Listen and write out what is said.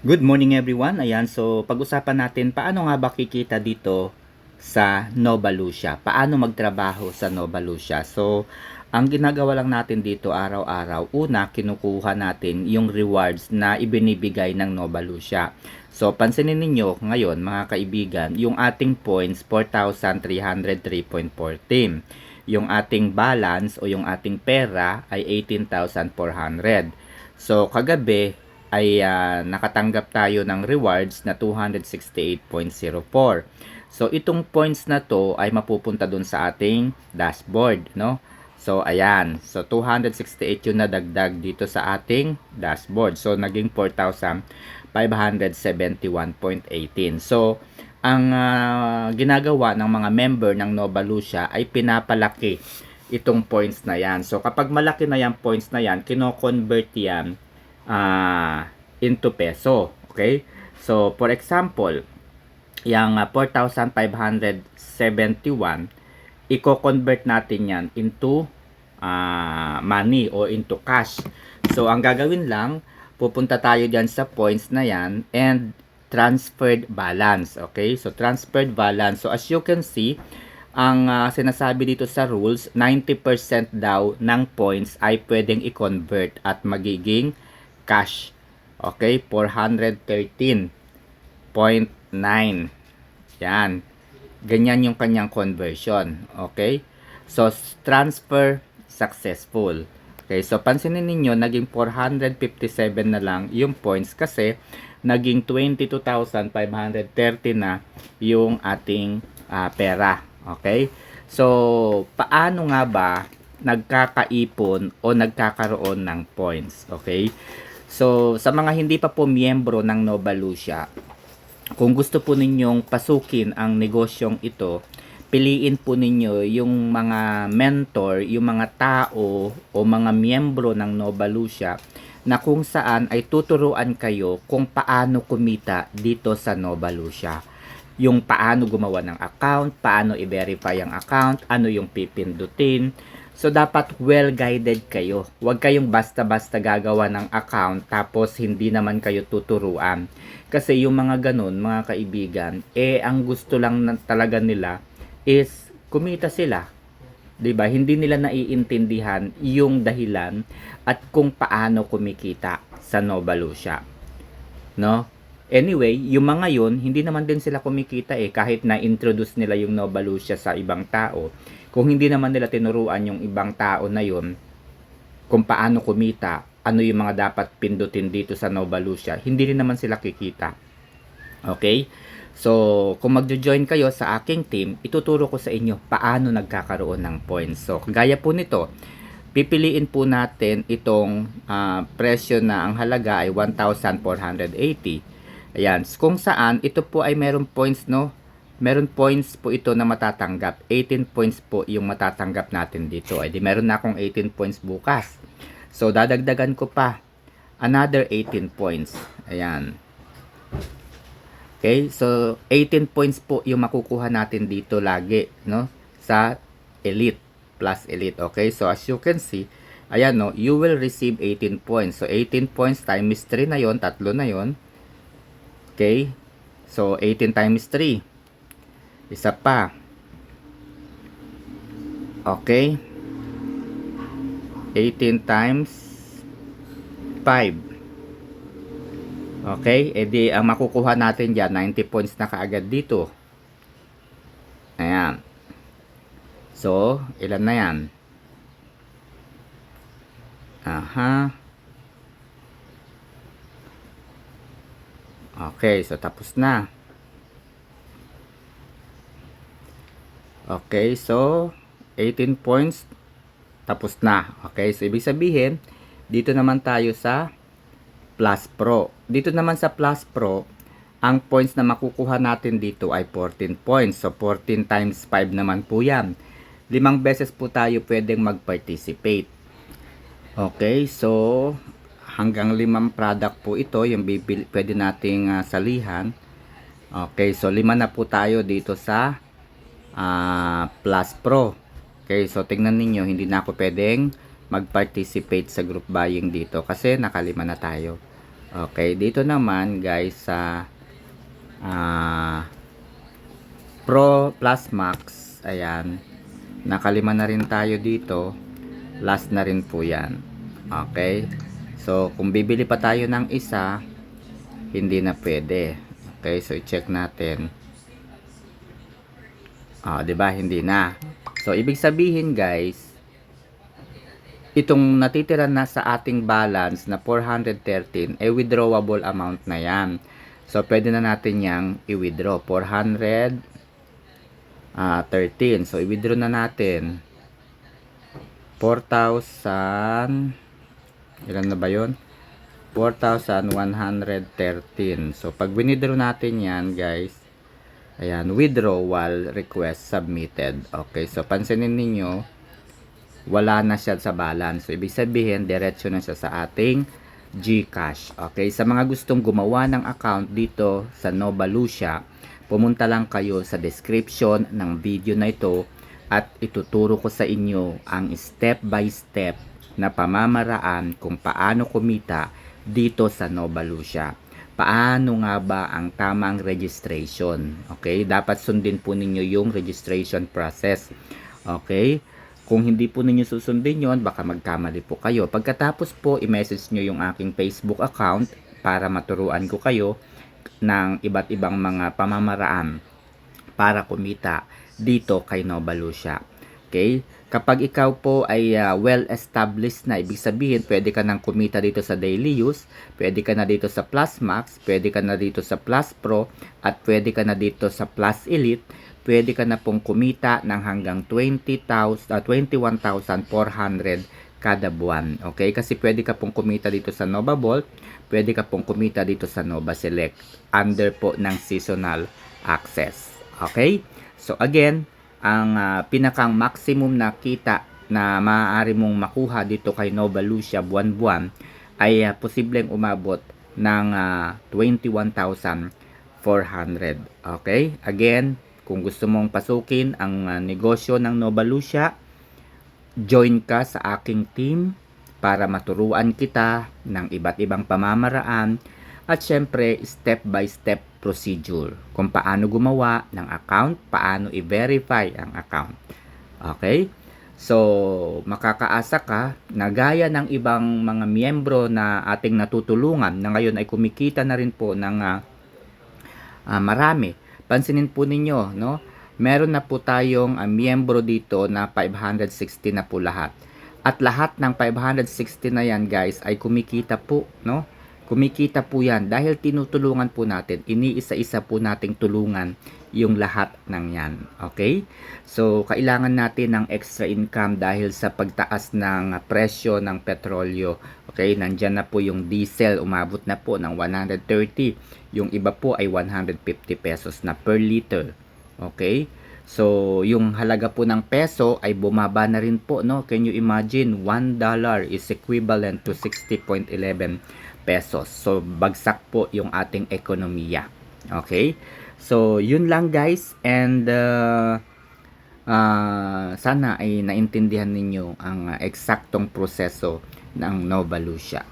Good morning everyone. Ayan, so pag-usapan natin paano nga ba kikita dito sa Nova Lucia. Paano magtrabaho sa Nova Lucia. So, ang ginagawa lang natin dito araw-araw, una, kinukuha natin yung rewards na ibinibigay ng Nova Lucia. So, pansinin ninyo ngayon mga kaibigan, yung ating points 4,303.14. Yung ating balance o yung ating pera ay 18,400. So, kagabi, ay nakatanggap tayo ng rewards na 268.04. So itong points na to ay mapupunta dun sa ating dashboard, no? So ayan, so 268 yung nadagdag dito sa ating dashboard. So naging 4,571.18. So ang ginagawa ng mga member ng Nova Lucia ay pinapalaki itong points na yan. So kapag malaki na yung points na yan, kino-convert yan into peso. Okay? So, for example, yung 4,571, i-convert natin yan into money or into cash. So, ang gagawin lang, pupunta tayo dyan sa points na yan and transferred balance. Okay? So, transferred balance. So, as you can see, ang sinasabi dito sa rules, 90% daw ng points ay pwedeng i-convert at magiging cash. Okay, 413.9. Yan. Ganyan yung kanyang conversion. Okay? So, transfer successful. Okay, so pansinin ninyo, naging 457 na lang yung points kasi naging 22,530 na yung ating pera. Okay? So, paano nga ba nagkakaipon o nagkakaroon ng points? Okay? So, sa mga hindi pa po miyembro ng Nova Lucia, kung gusto po ninyong pasukin ang negosyong ito, piliin po ninyo yung mga mentor, yung mga tao o mga miyembro ng Nova Lucia na kung saan ay tuturuan kayo kung paano kumita dito sa Nova Lucia. Yung paano gumawa ng account, paano i-verify ang account, ano yung pipindutin. So, dapat well-guided kayo. Huwag kayong basta-basta gagawa ng account tapos hindi naman kayo tuturuan. Kasi yung mga ganun, mga kaibigan, ang gusto lang talaga nila is kumita sila. 'Di ba? Hindi nila naiintindihan yung dahilan at kung paano kumikita sa Nova Lucia. No? Anyway, yung mga yun, hindi naman din sila kumikita kahit na-introduce nila yung Nova Lucia sa ibang tao. Kung hindi naman nila tinuruan yung ibang tao na yun kung paano kumita, ano yung mga dapat pindutin dito sa Nova Lucia, hindi rin naman sila kikita. Okay? So, kung magjo-join kayo sa aking team, ituturo ko sa inyo paano nagkakaroon ng points. So, kagaya po nito, pipiliin po natin itong presyo na ang halaga ay 1,480. Ayan, kung saan ito po ay meron points, no? Meron points po ito na matatanggap. 18 points po yung matatanggap natin dito. Ay di meron na akong 18 points bukas. So dadagdagan ko pa another 18 points. Ayan. Okay, so 18 points po yung makukuha natin dito lagi, no? Sa Elite plus Elite. Okay, so as you can see, ayan, no, you will receive 18 points. So 18 points times 3 na yon, tatlo na yon. Okay? So, 18 times 3. Isa pa. Okay? 18 times 5. Okay? E di, ang makukuha natin dyan, 90 points na kaagad dito. Ayan. So, ilan na yan? Aha. Okay, so tapos na. Okay, so 18 points tapos na. Okay, so ibig sabihin, dito naman tayo sa Plus Pro. Dito naman sa Plus Pro, ang points na makukuha natin dito ay 14 points. So 14 times 5 naman po yan. 5 beses po tayo pwedeng mag-participate. Okay, so hanggang 5 product po ito yung pwede nating salihan. Okay, so 5 na po tayo dito sa Plus Pro. Okay, so tingnan ninyo, hindi na ako pwedeng mag-participate sa group buying dito kasi nakalima na tayo. Okay, dito naman guys sa Pro Plus Max, ayan, nakalima na rin tayo dito. Last na rin po yan. Okay, so kung bibili pa tayo ng isa, hindi na pwede. Okay, so i-check natin. 'Di ba? Hindi na. So ibig sabihin guys, itong natitira na sa ating balance na 413 ay withdrawable amount na yan. So pwede na natin yang i-withdraw 413. So i-withdraw na natin 4,000, ilan na ba yun? 4,113. So pag withdraw natin yan guys, ayan, withdrawal request submitted. Okay, so pansinin ninyo, wala na siya sa balance. So ibig sabihin, diretso na siya sa ating GCash. Okay, sa mga gustong gumawa ng account dito sa Nova Lucia, pumunta lang kayo sa description ng video na ito at ituturo ko sa inyo ang step by step na pamamaraan kung paano kumita dito sa Nova Lucia. Paano nga ba ang tamang registration? Okay, dapat sundin po ninyo yung registration process. Okay, kung hindi po ninyo susundin yon, baka magkamali po kayo. Pagkatapos po, i-message nyo yung aking Facebook account para maturuan ko kayo ng iba't ibang mga pamamaraan para kumita dito kay Nova Lucia. Okay? Kapag ikaw po ay well-established na, ibig sabihin, pwede ka nang kumita dito sa daily use, pwede ka na dito sa Plus Max, pwede ka na dito sa Plus Pro, at pwede ka na dito sa Plus Elite, pwede ka na pong kumita ng hanggang 21,400 kada buwan. Okay? Kasi pwede ka pong kumita dito sa Nova Vault, pwede ka pong kumita dito sa Nova Select under po ng seasonal access. Okay? So again, ang pinakang maximum na kita na maaari mong makuha dito kay Nova Lucia buwan-buwan ay posibleng umabot ng 21,400. Okay? Again, kung gusto mong pasukin ang negosyo ng Nova Lucia, join ka sa aking team para maturuan kita ng iba't ibang pamamaraan at syempre step by step procedure kung paano gumawa ng account, paano i-verify ang account. Okay? So, makakaasa ka na gaya ng ibang mga miyembro na ating natutulungan na ngayon ay kumikita na rin po ng marami. Pansinin po ninyo, no? Meron na po tayong miyembro dito na 560 na po lahat. At lahat ng 560 na yan, guys, ay kumikita po, no? Kumikita po yan dahil tinutulungan po natin. Iniisa-isa po nating tulungan yung lahat ng yan. Okay? So, kailangan natin ng extra income dahil sa pagtaas ng presyo ng petrolyo. Okay? Nandyan na po yung diesel. Umabot na po ng 130. Yung iba po ay 150 pesos na per liter. Okay? So, yung halaga po ng peso ay bumaba na rin po, no? Can you imagine? $1 is equivalent to 60.11 pesos. So, bagsak po yung ating ekonomiya. Okay? So, yun lang guys. And, sana ay naintindihan ninyo ang eksaktong proseso ng Nova Lucia.